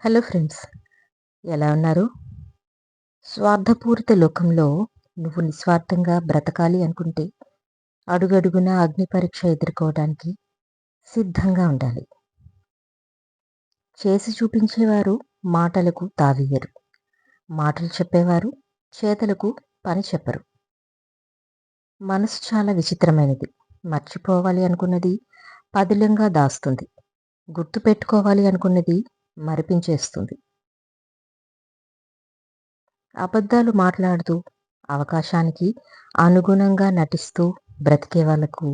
Hello friends, ఎలా ఉన్నారు? స్వార్థపూరిత లోకంలో నువ్వు నిస్వార్థంగా బ్రతకాలి అనుకుంటే అడుగడుగునా అగ్ని పరీక్ష ఎదుర్కోవడానికి సిద్ధంగా ఉండాలి. చేసి చూపించేవారు మాటలకు తావియ్యరు. మాటలు చెప్పేవారు చేతలకు పని చెప్పరు. మనసు చాలా విచిత్రమైనది. మర్చిపోవాలి అనుకున్నది పదిలంగా దాస్తుంది. గుర్తు పెట్టుకోవాలి అనుకున్నది మరిపించేస్తుంది. అబద్ధాలు మాట్లాడుతూ అవకాశానికి అనుగుణంగా నటిస్తూ బ్రతికే వాళ్లకు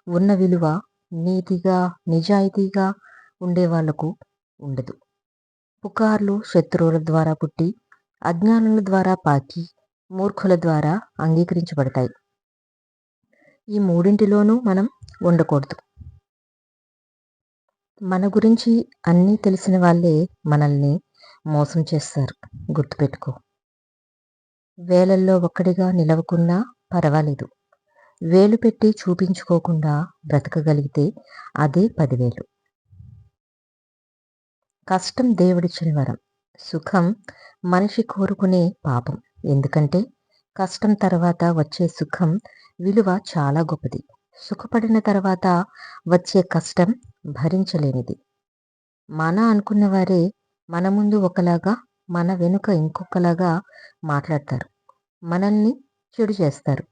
ఉన్న విలువ నీతిగా నిజాయితీగా ఉండే వాళ్లకు ఉండదు. పుకార్లు శత్రువుల ద్వారా పుట్టి అజ్ఞానుల ద్వారా పాకి మూర్ఖుల ద్వారా అంగీకరించబడతాయి. ఈ మూడింటిలోనూ మనం ఉండకూడదు. మన గురించి అన్నీ తెలిసిన వాళ్ళే మనల్ని మోసం చేస్తారు. గుర్తుపెట్టుకో. వేలల్లో ఒక్కడిగా నిలవకున్నా పర్వాలేదు. వేలు పెట్టి చూపించుకోకుండా బ్రతకగలిగితే అదే 10,000. కష్టం దేవుడిచ్చిన వరం. సుఖం మనిషి కోరుకునే పాపం. ఎందుకంటే కష్టం తర్వాత వచ్చే సుఖం విలువ చాలా గొప్పది. సుఖపడిన తర్వాత వచ్చే కష్టం భరించలేనిది. మన అనుకున్న వారే మన ముందు ఒకలాగా, మన వెనుక ఇంకొకలాగా మాట్లాడతారు. మనల్ని చెడు చేస్తారు.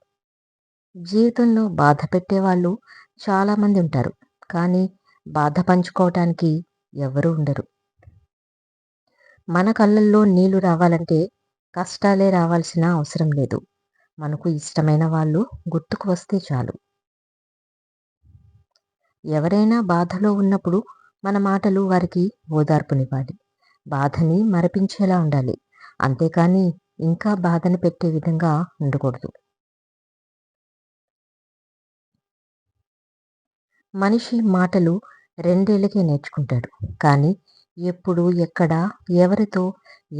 జీవితంలో బాధ పెట్టేవాళ్ళు చాలామంది ఉంటారు. కానీ బాధ పంచుకోవటానికి ఎవరూ ఉండరు. మన కళ్ళల్లో నీళ్లు రావాలంటే కష్టాలే రావాల్సిన అవసరం లేదు. మనకు ఇష్టమైన వాళ్ళు గుర్తుకు వస్తే చాలు. ఎవరైనా బాధలో ఉన్నప్పుడు మన మాటలు వారికి ఓదార్పునివ్వాలి. బాధని మరపించేలా ఉండాలి. అంతేకాని ఇంకా బాధని పెట్టే విధంగా ఉండకూడదు. మనిషి మాటలు 2 ఏళ్లకే నేర్చుకుంటాడు. కానీ ఎప్పుడు, ఎక్కడ, ఎవరితో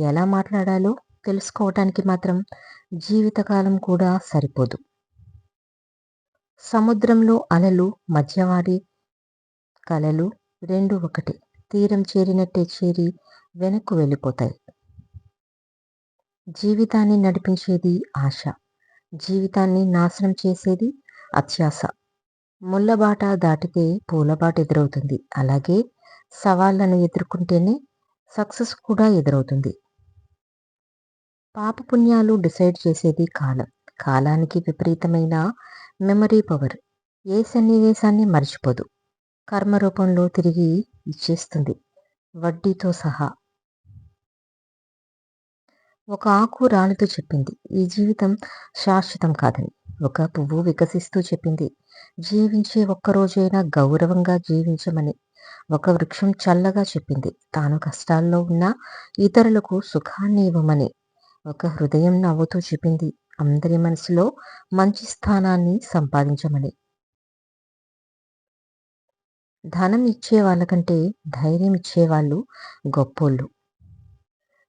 ఎలా మాట్లాడాలో తెలుసుకోవటానికి మాత్రం జీవితకాలం కూడా సరిపోదు. సముద్రంలో అలలు మధ్యవాడి కలలు 2 ఒకటే. తీరం చేరినట్టే చేరి వెనక్కు వెళ్ళిపోతాయి. జీవితాన్ని నడిపించేది ఆశ. జీవితాన్ని నాశనం చేసేది అత్యాశ. ముళ్ళబాట దాటితే పూలబాట ఎదురవుతుంది. అలాగే సవాళ్లను ఎదుర్కొంటేనే సక్సెస్ కూడా ఎదురవుతుంది. పాపపుణ్యాలు డిసైడ్ చేసేది కాలం. కాలానికి విపరీతమైన మెమరీ పవర్. ఏ సన్నివేశాన్ని మర్చిపోదు. కర్మ రూపంలో తిరిగి ఇచ్చేస్తుంది, వడ్డీతో సహా. ఒక ఆకు రాలితో చెప్పింది, ఈ జీవితం శాశ్వతం కాదని. ఒక పువ్వు వికసిస్తూ చెప్పింది, జీవించే ఒక్కరోజైనా గౌరవంగా జీవించమని. ఒక వృక్షం చల్లగా చెప్పింది, తాను కష్టాల్లో ఉన్న ఇతరులకు సుఖాన్ని ఇవ్వమని. ఒక హృదయం నవ్వుతూ చెప్పింది, అందరి మనసులో మంచి స్థానాన్ని సంపాదించమని. ధనం ఇచ్చే వాళ్ళకంటే ధైర్యం ఇచ్చేవాళ్ళు గొప్పోళ్ళు.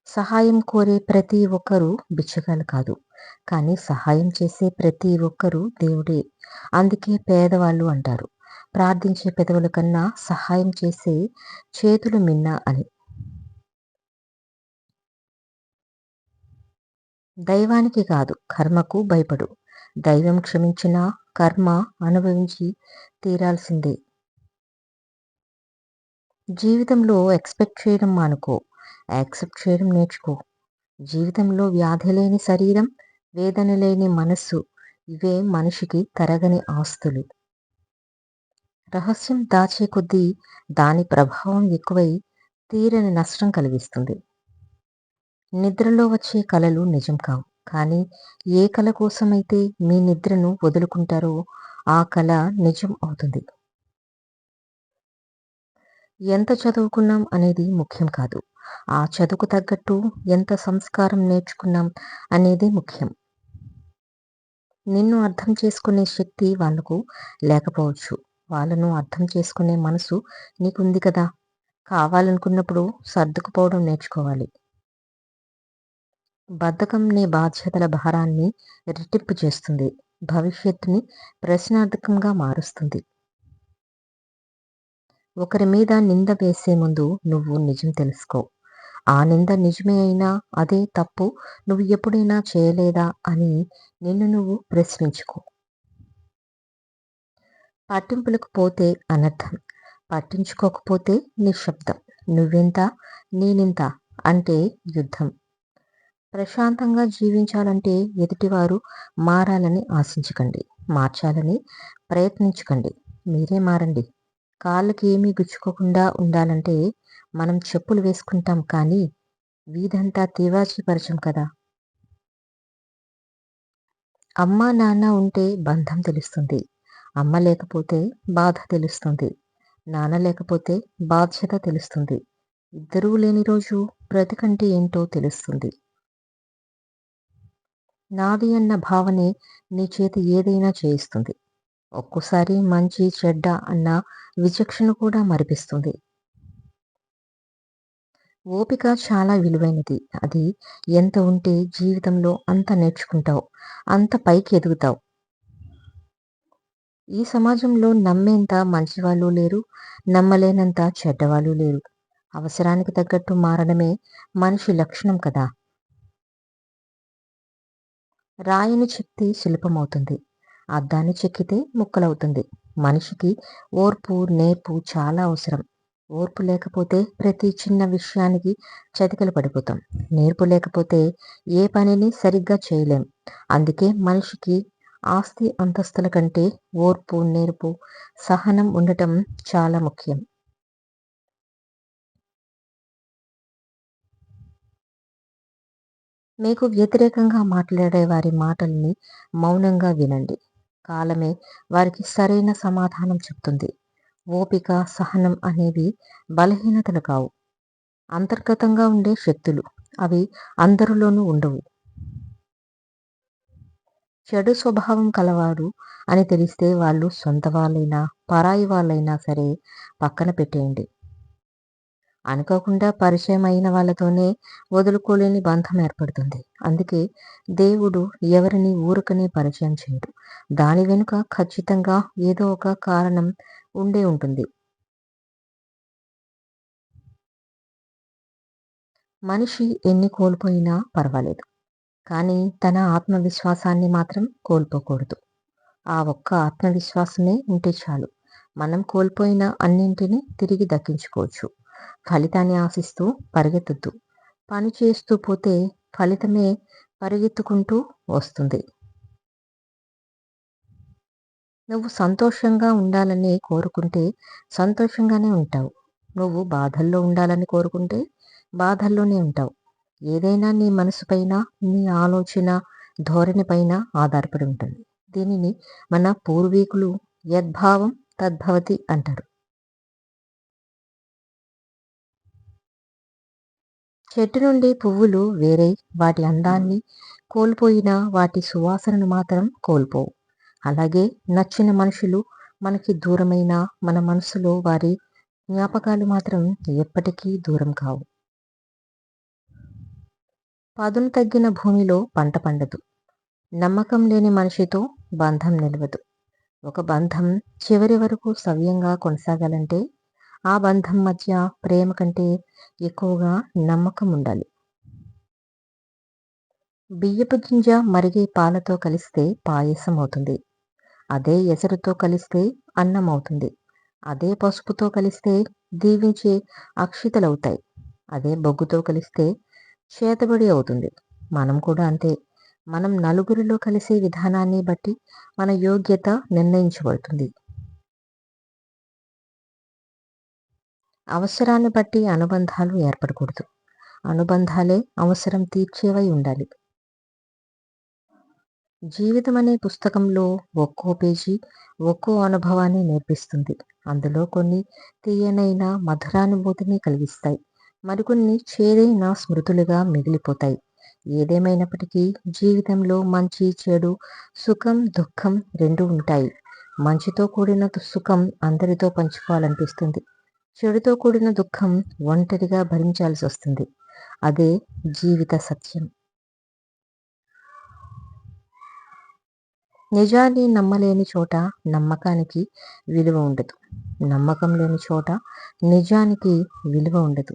సహాయం కోరే ప్రతి ఒక్కరూ బిచ్చగాళ్ళు కాదు. కానీ సహాయం చేసే ప్రతి ఒక్కరూ దేవుడే. అందుకే పేదవాళ్ళు అంటారు, ప్రార్థించే పెదవుల కన్నా సహాయం చేసే చేతులు మిన్న అని. దైవానికి కాదు, కర్మకు భయపడు. దైవం క్షమించినా కర్మ అనుభవించి తీరాల్సిందే. జీవితంలో ఎక్స్పెక్ట్ చేయడం మానుకో, యాక్సెప్ట్ చేయడం నేర్చుకో. జీవితంలో వ్యాధి లేని శరీరం, వేదన లేని మనస్సు, ఇవే మనిషికి తరగని ఆస్తులు. రహస్యం దాచే కొద్దీ దాని ప్రభావం ఎక్కువై తీరని నష్టం కలిగిస్తుంది. నిద్రలో వచ్చే కలలు నిజం కావు. కానీ ఏ కల కోసమైతే మీ నిద్రను వదులుకుంటారో ఆ కల నిజం అవుతుంది. ఎంత చదువుకున్నాం అనేది ముఖ్యం కాదు, ఆ చదువుకు తగ్గట్టు ఎంత సంస్కారం నేర్చుకున్నాం అనేది ముఖ్యం. నిన్ను అర్థం చేసుకునే శక్తి వాళ్లకు లేకపోవచ్చు. వాళ్ళను అర్థం చేసుకునే మనసు నీకుంది కదా. కావాలనుకున్నప్పుడు సర్దుకుపోవడం నేర్చుకోవాలి. బద్ధకం నీ బాధ్యతల భారాన్ని రెట్టింపు చేస్తుంది. భవిష్యత్తుని ప్రశ్నార్థకంగా మారుస్తుంది. ఒకరి మీద నింద వేసే ముందు నువ్వు నిజం తెలుసుకో. ఆ నింద నిజమే అయినా అదే తప్పు నువ్వు ఎప్పుడైనా చేయలేదా అని నిన్ను నువ్వు ప్రశ్నించుకో. పట్టింపులకు పోతే అనర్థం. పట్టించుకోకపోతే నిశ్శబ్దం. నువ్వెంత, నేనింత అంటే యుద్ధం. ప్రశాంతంగా జీవించాలంటే ఎదుటివారు మారాలని ఆశించకండి. మార్చాలని ప్రయత్నించకండి. మీరే మారండి. కాళ్ళకి ఏమీ గుచ్చుకోకుండా ఉండాలంటే మనం చెప్పులు వేసుకుంటాం కానీ వీధంతా తివాచీ పరచం కదా. అమ్మ నాన్న ఉంటే బంధం తెలుస్తుంది. అమ్మ లేకపోతే బాధ తెలుస్తుంది. నాన్న లేకపోతే బాధ్యత తెలుస్తుంది. ఇద్దరూ లేని రోజు బ్రతికంటే ఏంటో తెలుస్తుంది. నాది అన్న భావనే నీ చేతి ఏదైనా చేయిస్తుంది. ఒక్కోసారి మంచి చెడ్డ అన్న విచక్షణ కూడా మరిపిస్తుంది. ఓపిక చాలా విలువైనది. అది ఎంత ఉంటే జీవితంలో అంత నేర్చుకుంటావు, అంత పైకి ఎదుగుతావు. ఈ సమాజంలో నమ్మేంత మంచివాళ్ళు లేరు, నమ్మలేనంత చెడ్డవాళ్ళు లేరు. అవసరానికి తగ్గట్టు మారడమే మనిషి లక్షణం కదా. రాయిని చెక్కితే శిల్పమవుతుంది, అద్దాన్ని చెక్కితే ముక్కలవుతుంది. మనిషికి ఓర్పు నేర్పు చాలా అవసరం. ఓర్పు లేకపోతే ప్రతి చిన్న విషయానికి చతికిల పడిపోతాం. నేర్పు లేకపోతే ఏ పనిని సరిగ్గా చేయలేం. అందుకే మనిషికి ఆస్తి అంతస్తుల కంటే ఓర్పు నేర్పు సహనం ఉండటం చాలా ముఖ్యం. మీకు వ్యతిరేకంగా మాట్లాడే వారి మాటల్ని మౌనంగా వినండి. కాలమే వారికి సరైన సమాధానం చెప్తుంది. ఓపిక సహనం అనేవి బలహీనతలు కావు, అంతర్గతంగా ఉండే శక్తులు. అవి అందరిలోనూ ఉండవు. చెడు స్వభావం కలవారు అని తెలిస్తే వాళ్ళు సొంత వాళ్ళైనా పరాయి వాళ్ళైనా సరే పక్కన పెట్టేయండి. అనుకోకుండా పరిచయం అయిన వాళ్ళతోనే వదులుకోలేని బంధం ఏర్పడుతుంది. అందుకే దేవుడు ఎవరిని ఊరకనే పరిచయం చేయడు. దాని వెనుక ఖచ్చితంగా ఏదో ఒక కారణం ఉండే ఉంటుంది. మనిషి ఎన్ని కోల్పోయినా పర్వాలేదు, కానీ తన ఆత్మవిశ్వాసాన్ని మాత్రం కోల్పోకూడదు. ఆ ఒక్క ఆత్మవిశ్వాసమే ఉంటే చాలు. మనం కోల్పోయిన అన్నింటినీ తిరిగి దక్కించుకోవచ్చు. ఫలితాన్ని ఆశిస్తూ పరిగెత్తొద్దు. పని చేస్తూ పోతే ఫలితమే పరిగెత్తుకుంటూ వస్తుంది. నువ్వు సంతోషంగా ఉండాలని కోరుకుంటే సంతోషంగానే ఉంటావు. నువ్వు బాధల్లో ఉండాలని కోరుకుంటే బాధల్లోనే ఉంటావు. ఏదైనా నీ మనసుపైన, నీ ఆలోచన ధోరణి పైన ఆధారపడి ఉంటుంది. దీనిని మన పూర్వీకులు యద్భావం తద్భవతి అంటారు. చెట్టు నుండి పువ్వులు వేరై వాటి అందాన్ని కోల్పోయినా వాటి సువాసనను మాత్రం కోల్పోవు. అలాగే నచ్చిన మనుషులు మనకి దూరమైన మన మనసులో వారి జ్ఞాపకాలు మాత్రం ఎప్పటికీ దూరం కావు. పదును తగ్గిన భూమిలో పంట పండదు. నమ్మకం లేని మనిషితో బంధం నిలవదు. ఒక బంధం చివరి వరకు సవ్యంగా కొనసాగాలంటే ఆ బంధం మధ్య ప్రేమ కంటే ఎక్కువగా నమ్మకం ఉండాలి. బియ్యపు గింజ మరిగే పాలతో కలిస్తే పాయసం అవుతుంది. అదే ఎసరుతో కలిస్తే అన్నం అవుతుంది. అదే పసుపుతో కలిస్తే దీవించే అక్షితలవుతాయి. అదే బొగ్గుతో కలిస్తే చేతబడి అవుతుంది. మనం కూడా అంతే. మనం నలుగురిలో కలిసే విధానాన్ని బట్టి మన యోగ్యత నిర్ణయించబడుతుంది. అవసరాన్ని బట్టి అనుబంధాలు ఏర్పడకూడదు. అనుబంధాలే అవసరం తీర్చేవై ఉండాలి. జీవితం అనే పుస్తకంలో ఒక్కో పేజీ ఒక్కో అనుభవాన్ని నేర్పిస్తుంది. అందులో కొన్ని తీయనైన మధురానుభూతిని కలిగిస్తాయి. మరికొన్ని చేదైన స్మృతులుగా మిగిలిపోతాయి. ఏదేమైనప్పటికీ జీవితంలో మంచి చెడు, సుఖం దుఃఖం రెండు ఉంటాయి. మంచితో కూడిన సుఖం అందరితో పంచుకోవాలనిపిస్తుంది. చెడుతో కూడిన దుఃఖం ఒంటరిగా భరించాల్సి వస్తుంది. అదే జీవిత సత్యం. నిజాన్ని నమ్మలేని చోట నమ్మకానికి విలువ ఉండదు. నమ్మకం లేని చోట నిజానికి విలువ ఉండదు.